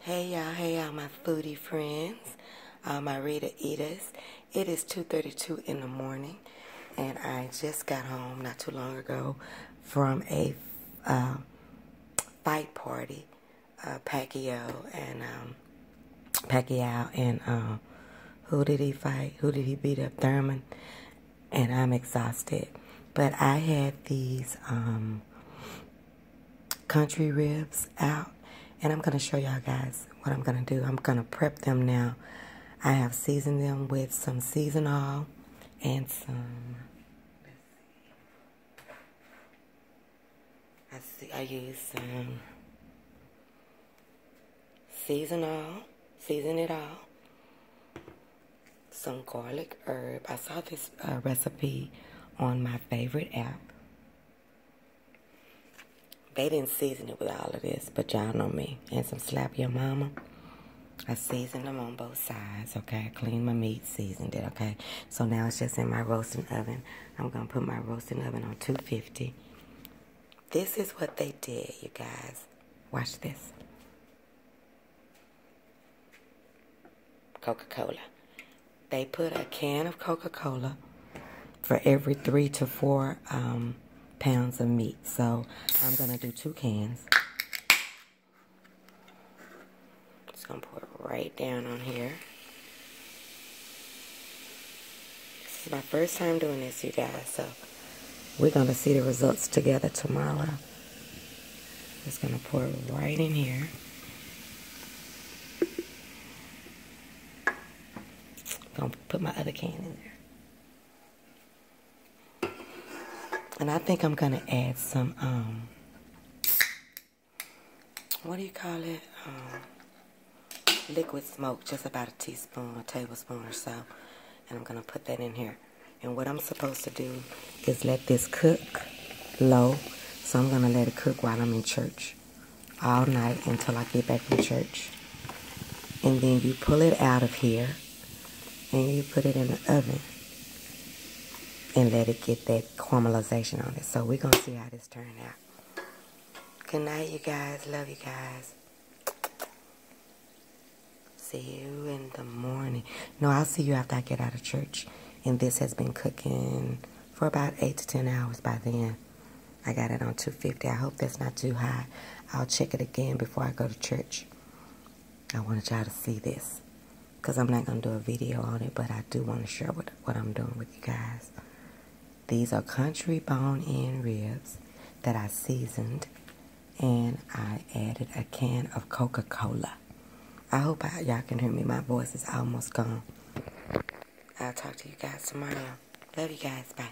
Hey y'all, my foodie friends, my RitasEatas. It is 2:32 in the morning, and I just got home not too long ago from a fight party. Pacquiao and who did he fight? Who did he beat up? Thurman. And I'm exhausted, but I had these country ribs out. And I'm going to show y'all guys what I'm going to do. I'm going to prep them now. I have seasoned them with some seasoned oil and some, I use some seasoned oil, season it all, some garlic herb. I saw this recipe on my favorite app. They didn't season it with all of this, but y'all know me. And some Slap Your Mama. I seasoned them on both sides, okay? I cleaned my meat, seasoned it, okay? So now it's just in my roasting oven. I'm going to put my roasting oven on 250. This is what they did, you guys. Watch this. Coca Cola. They put a can of Coca Cola for every 3 to 4 pounds of meat. So I'm gonna do 2 cans. Just gonna pour it right down on here. This is my first time doing this, you guys, so we're gonna see the results together tomorrow. Just gonna pour it right in here. Gonna put my other can in there. And I think I'm going to add some, what do you call it? Liquid smoke, just about a teaspoon, a tablespoon or so. And I'm going to put that in here. And what I'm supposed to do is let this cook low. So I'm going to let it cook while I'm in church all night until I get back from church. And then you pull it out of here and you put it in the oven. And let it get that caramelization on it. So we're going to see how this turned out. Good night, you guys. Love you guys. See you in the morning. No, I'll see you after I get out of church. And this has been cooking for about 8 to 10 hours by then. I got it on 250. I hope that's not too high. I'll check it again before I go to church. I wanted y'all to see this. Because I'm not going to do a video on it, but I do want to share what I'm doing with you guys. These are country bone-in ribs that I seasoned, and I added a can of Coca Cola. I hope y'all can hear me. My voice is almost gone. I'll talk to you guys tomorrow. Love you guys. Bye.